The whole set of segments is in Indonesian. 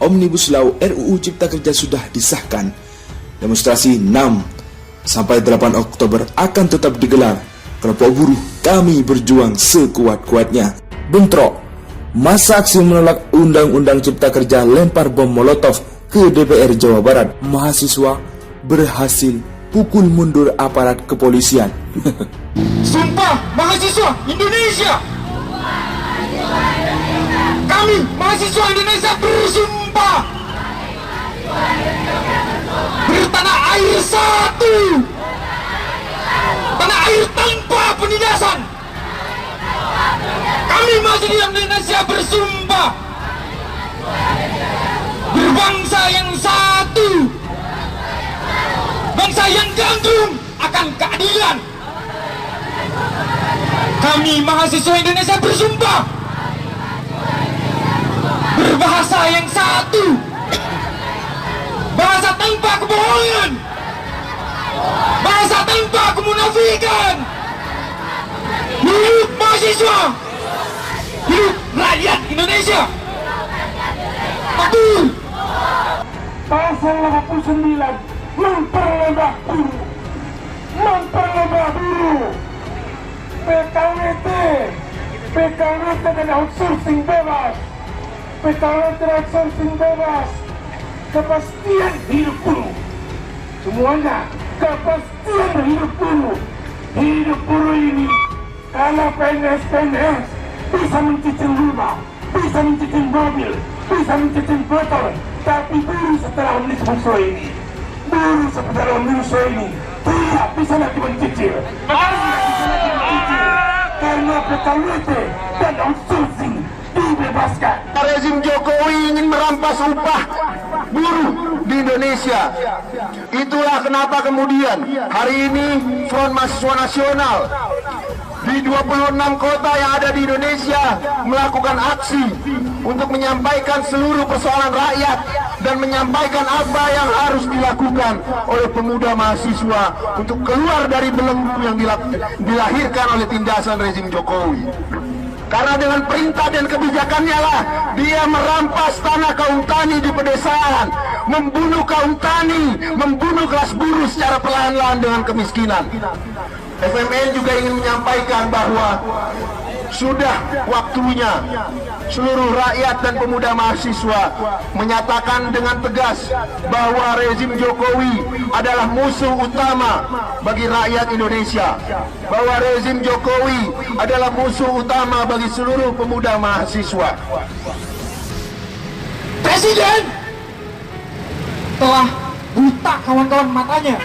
Omnibus Law RUU Cipta Kerja sudah disahkan. Demonstrasi 6 sampai 8 Oktober akan tetap digelar. Kelompok buruh, kami berjuang sekuat-kuatnya. Bentrok. Masa aksi menolak Undang-Undang Cipta Kerja lempar bom molotov ke DPR Jawa Barat. Mahasiswa berhasil pukul mundur aparat kepolisian. Sumpah mahasiswa Indonesia. Kami mahasiswa Indonesia bersumpah bertanah air satu, tanah air tanpa penindasan. Kami mahasiswa Indonesia bersumpah berbangsa yang satu, bangsa yang gandrung akan keadilan. Kami mahasiswa Indonesia bersumpah berbahasa yang satu, bahasa tanpa kebohongan, bahasa tanpa kemunafikan. Hidup mahasiswa, hidup rakyat Indonesia. Betul. Pasal 89 memperlebar buruh, memperlebar buruh. PKWT dan outsourcing bebas. PKWT dan outsourcing bebas. Kepastian hidup buruh. Semuanya kepastian hidup buruh. Hidup buruh ini kalau PNS bisa mencicil rumah, bisa mencicil mobil, bisa mencicil botol, tapi buruh setelah Omnibus Law ini, buruh setelah Omnibus Law ini tidak bisa lagi mencicil. Karena PKWT dan outsourcing dibebaskan. Rezim Jokowi ingin merampas upah buruh di Indonesia. Itulah kenapa kemudian hari ini Front Mahasiswa Nasional di 26 kota yang ada di Indonesia melakukan aksi untuk menyampaikan seluruh persoalan rakyat dan menyampaikan apa yang harus dilakukan oleh pemuda mahasiswa untuk keluar dari belenggu yang dilahirkan oleh tindasan rezim Jokowi. Karena dengan perintah dan kebijakannya lah dia merampas tanah kaum tani di pedesaan, membunuh kaum tani, membunuh kelas buruh secara perlahan-lahan dengan kemiskinan. FMN juga ingin menyampaikan bahwa sudah waktunya seluruh rakyat dan pemuda mahasiswa menyatakan dengan tegas bahwa rezim Jokowi adalah musuh utama bagi rakyat Indonesia, bahwa rezim Jokowi adalah musuh utama bagi seluruh pemuda mahasiswa. Presiden telah buta kawan-kawan matanya.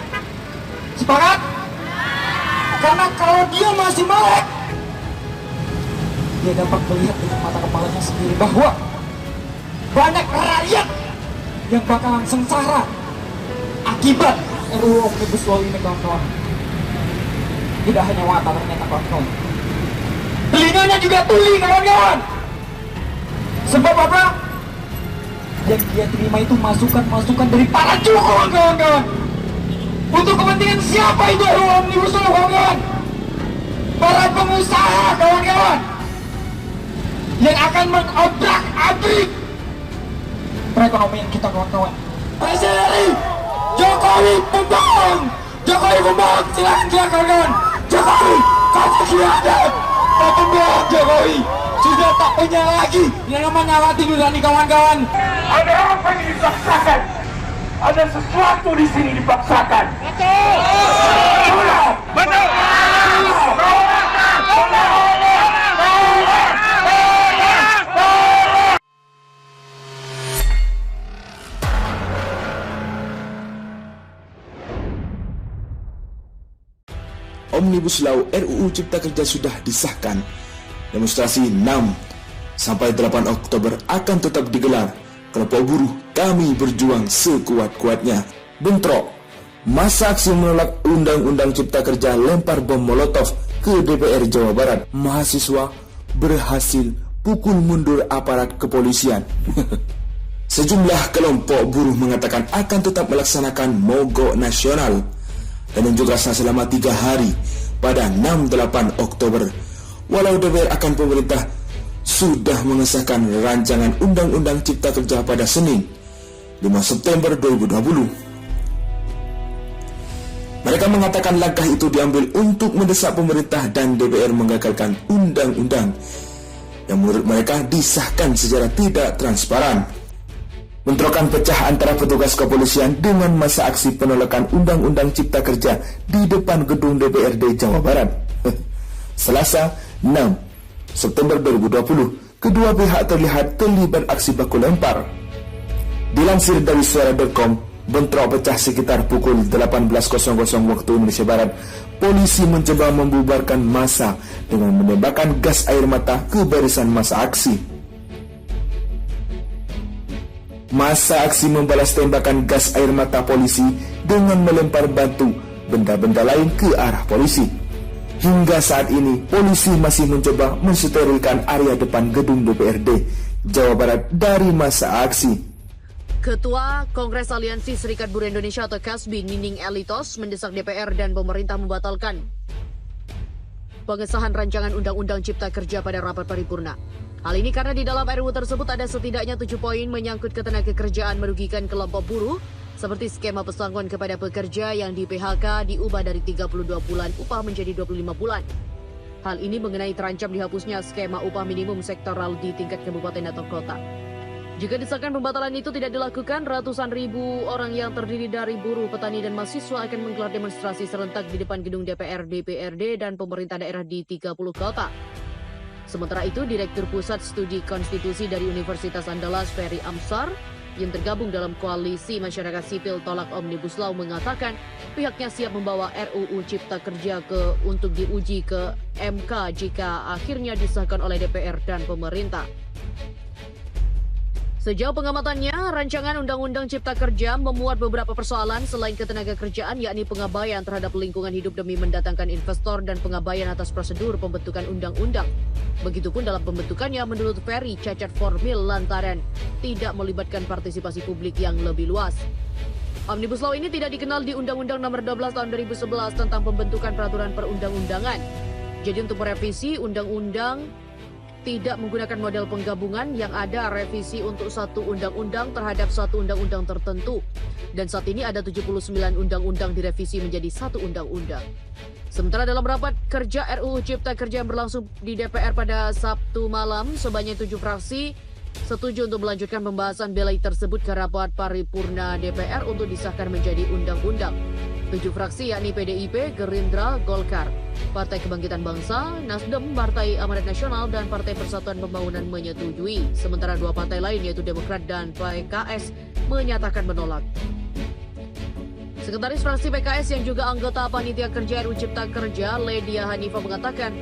Sepakat? Karena kalau dia masih melek, dia dapat melihat dengan mata kepalanya sendiri bahwa banyak rakyat yang bakalan sengsara akibat RUU Omnibus Law ini, kawan-kawan. Tidak hanya mata ternyata, kawan-kawan, telinganya juga tuli, kawan-kawan. Sebab apa? Yang dia terima itu masukan-masukan dari para cukul, kawan-kawan. Untuk kepentingan siapa itu RUU Omnibus Law, kawan-kawan? Para pengusaha, kawan-kawan, yang akan mengobrak-abrik perekonomian kita, kawan-kawan. Presiden Jokowi pembohong, Jokowi pembohong, silakan kawan-kawan. Jokowi, kamu khianat, kau pembohong Jokowi. Sudah tak punya lagi yang namanya hati nurani, kawan-kawan. Ada apa yang dipaksakan? Ada sesuatu di sini dipaksakan. Betul. Betul. Omnibus Law RUU Cipta Kerja sudah disahkan. Demonstrasi 6 sampai 8 Oktober akan tetap digelar. Kelompok buruh, kami berjuang sekuat-kuatnya. Bentrok. Masa aksi menolak Undang-Undang Cipta Kerja lempar bom molotov ke DPR Jawa Barat, mahasiswa berhasil pukul mundur aparat kepolisian. Sejumlah kelompok buruh mengatakan akan tetap melaksanakan mogok nasional dan unjuk rasa selama 3 hari pada 6-8 Oktober. Walau DPR akan pemerintah sudah mengesahkan rancangan Undang-Undang Cipta Kerja pada Senin 5 September 2020. Mereka mengatakan langkah itu diambil untuk mendesak pemerintah dan DPR menggagalkan undang-undang yang menurut mereka disahkan secara tidak transparan. Bentrokan pecah antara petugas kepolisian dengan masa aksi penolakan Undang-Undang Cipta Kerja di depan gedung DPRD Jawa Barat. Selasa 6 September 2020, kedua pihak terlihat terlibat aksi baku lempar. Dilansir dari suara.com, bentrok pecah sekitar pukul 18.00 waktu Indonesia Barat. Polisi mencoba membubarkan massa dengan menembakkan gas air mata ke barisan massa aksi. Massa aksi membalas tembakan gas air mata polisi dengan melempar batu, benda-benda lain ke arah polisi. Hingga saat ini, polisi masih mencoba mensterilkan area depan gedung DPRD Jawa Barat dari massa aksi. Ketua Kongres Aliansi Serikat Buruh Indonesia atau KASBI, Nining Elitos, mendesak DPR dan pemerintah membatalkan pengesahan rancangan Undang-Undang Cipta Kerja pada rapat paripurna. Hal ini karena di dalam RUU tersebut ada setidaknya 7 poin menyangkut ketenagakerjaan merugikan kelompok buruh, seperti skema pesangon kepada pekerja yang di PHK diubah dari 32 bulan upah menjadi 25 bulan. Hal ini mengenai terancam dihapusnya skema upah minimum sektoral di tingkat kabupaten atau kota. Jika desakan pembatalan itu tidak dilakukan, ratusan ribu orang yang terdiri dari buruh, petani, dan mahasiswa akan menggelar demonstrasi serentak di depan gedung DPR, DPRD, dan pemerintah daerah di 30 kota. Sementara itu, Direktur Pusat Studi Konstitusi dari Universitas Andalas, Ferry Amsar, yang tergabung dalam koalisi masyarakat sipil tolak Omnibus Law mengatakan pihaknya siap membawa RUU Cipta Kerja untuk diuji ke MK jika akhirnya disahkan oleh DPR dan pemerintah. Sejauh pengamatannya, rancangan Undang-Undang Cipta Kerja memuat beberapa persoalan selain ketenagakerjaan, yakni pengabaian terhadap lingkungan hidup demi mendatangkan investor dan pengabaian atas prosedur pembentukan undang-undang. Begitupun dalam pembentukannya, menurut Ferry, cacat formil lantaran tidak melibatkan partisipasi publik yang lebih luas. Omnibus Law ini tidak dikenal di Undang-Undang Nomor 12 Tahun 2011 tentang pembentukan peraturan perundang-undangan. Jadi untuk merevisi undang-undang tidak menggunakan model penggabungan yang ada revisi untuk satu undang-undang terhadap satu undang-undang tertentu. Dan saat ini ada 79 undang-undang direvisi menjadi satu undang-undang. Sementara dalam rapat kerja RUU Cipta Kerja yang berlangsung di DPR pada Sabtu malam, sebanyak 7 fraksi setuju untuk melanjutkan pembahasan belai tersebut ke rapat paripurna DPR untuk disahkan menjadi undang-undang. 7 fraksi yakni PDIP, Gerindra, Golkar, Partai Kebangkitan Bangsa, Nasdem, Partai Amanat Nasional, dan Partai Persatuan Pembangunan menyetujui. Sementara 2 partai lain yaitu Demokrat dan PKS menyatakan menolak. Sekretaris fraksi PKS yang juga anggota Panitia Kerja RUU Cipta Kerja, Ledia Hanifah, mengatakan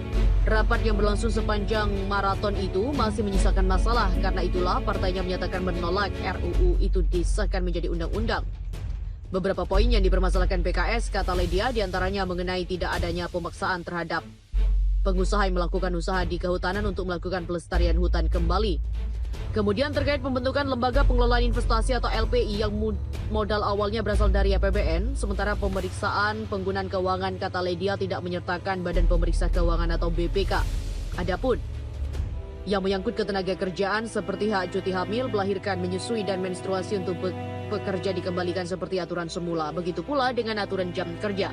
rapat yang berlangsung sepanjang maraton itu masih menyisakan masalah. Karena itulah partainya menyatakan menolak RUU itu disahkan menjadi undang-undang. Beberapa poin yang dipermasalahkan PKS, kata Ledia, diantaranya mengenai tidak adanya pemaksaan terhadap pengusaha yang melakukan usaha di kehutanan untuk melakukan pelestarian hutan kembali. Kemudian terkait pembentukan Lembaga Pengelolaan Investasi atau LPI yang modal awalnya berasal dari APBN, sementara pemeriksaan penggunaan keuangan, kata Ledia, tidak menyertakan Badan Pemeriksa Keuangan atau BPK. Adapun yang menyangkut ketenagakerjaan seperti hak cuti hamil, melahirkan, menyusui, dan menstruasi untuk pekerja dikembalikan seperti aturan semula. Begitu pula dengan aturan jam kerja.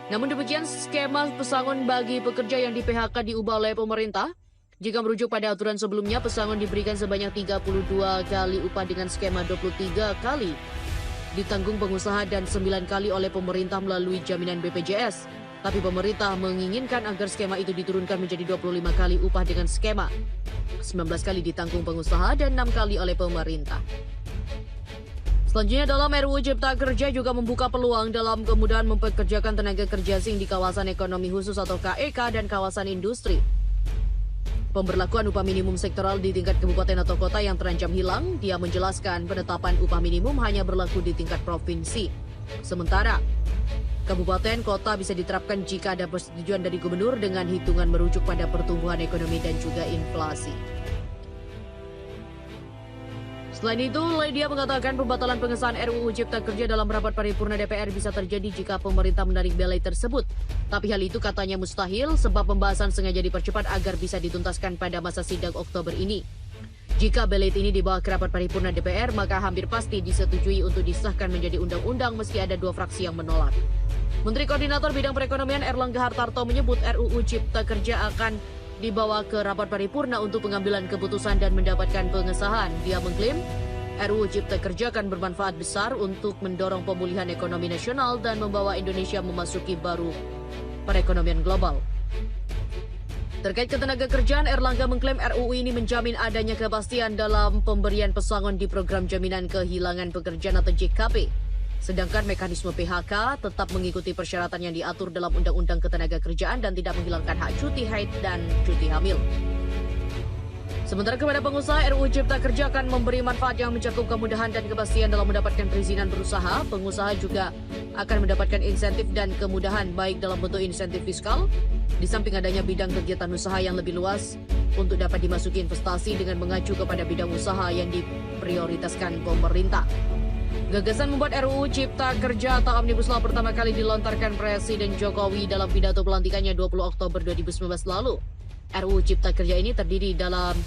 Namun demikian, skema pesangon bagi pekerja yang di PHK diubah oleh pemerintah. Jika merujuk pada aturan sebelumnya, pesangon diberikan sebanyak 32 kali upah dengan skema 23 kali ditanggung pengusaha dan 9 kali oleh pemerintah melalui jaminan BPJS. Tapi pemerintah menginginkan agar skema itu diturunkan menjadi 25 kali upah dengan skema 19 kali ditanggung pengusaha dan 6 kali oleh pemerintah. Selanjutnya, dalam RUU Cipta Kerja juga membuka peluang dalam kemudahan mempekerjakan tenaga kerja asing di kawasan ekonomi khusus atau KEK dan kawasan industri. Pemberlakuan upah minimum sektoral di tingkat kabupaten atau kota yang terancam hilang. Dia menjelaskan penetapan upah minimum hanya berlaku di tingkat provinsi. Sementara Kabupaten kota bisa diterapkan jika ada persetujuan dari gubernur dengan hitungan merujuk pada pertumbuhan ekonomi dan juga inflasi. Selain itu, Ledia mengatakan pembatalan pengesahan RUU Cipta Kerja dalam rapat paripurna DPR bisa terjadi jika pemerintah menarik belai tersebut. Tapi hal itu katanya mustahil sebab pembahasan sengaja dipercepat agar bisa dituntaskan pada masa sidang Oktober ini. Jika belai ini dibawa ke rapat paripurna DPR, maka hampir pasti disetujui untuk disahkan menjadi undang-undang meski ada 2 fraksi yang menolak. Menteri Koordinator Bidang Perekonomian Erlangga Hartarto menyebut RUU Cipta Kerja akan dibawa ke rapat paripurna untuk pengambilan keputusan dan mendapatkan pengesahan. Dia mengklaim RUU Cipta Kerja akan bermanfaat besar untuk mendorong pemulihan ekonomi nasional dan membawa Indonesia memasuki baru perekonomian global. Terkait ketenagakerjaan, Erlangga mengklaim RUU ini menjamin adanya kepastian dalam pemberian pesangon di program jaminan kehilangan pekerjaan atau JKP. Sedangkan mekanisme PHK tetap mengikuti persyaratan yang diatur dalam Undang-Undang Ketenagakerjaan dan tidak menghilangkan hak cuti haid dan cuti hamil. Sementara kepada pengusaha, RUU Cipta Kerja akan memberi manfaat yang mencakup kemudahan dan kepastian dalam mendapatkan perizinan berusaha. Pengusaha juga akan mendapatkan insentif dan kemudahan baik dalam bentuk insentif fiskal, di samping adanya bidang kegiatan usaha yang lebih luas untuk dapat dimasuki investasi dengan mengacu kepada bidang usaha yang diprioritaskan pemerintah. Gagasan membuat RUU Cipta Kerja atau Omnibus Law pertama kali dilontarkan Presiden Jokowi dalam pidato pelantikannya 20 Oktober 2019 lalu. RUU Cipta Kerja ini terdiri dalam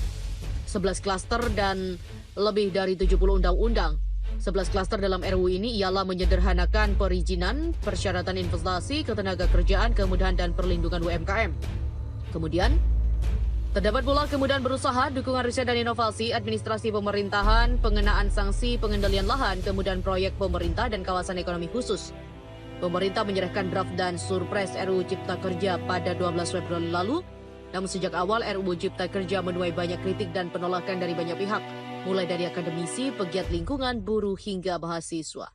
11 klaster dan lebih dari 70 undang-undang. 11 klaster dalam RUU ini ialah menyederhanakan perizinan, persyaratan investasi, ketenagakerjaan, kemudahan dan perlindungan UMKM. Kemudian, terdapat pula kemudahan berusaha, dukungan riset dan inovasi, administrasi pemerintahan, pengenaan sanksi, pengendalian lahan, kemudahan proyek pemerintah dan kawasan ekonomi khusus. Pemerintah menyerahkan draft dan surpres RUU Cipta Kerja pada 12 Februari lalu. Namun sejak awal RUU Cipta Kerja menuai banyak kritik dan penolakan dari banyak pihak, mulai dari akademisi, pegiat lingkungan, buruh hingga mahasiswa.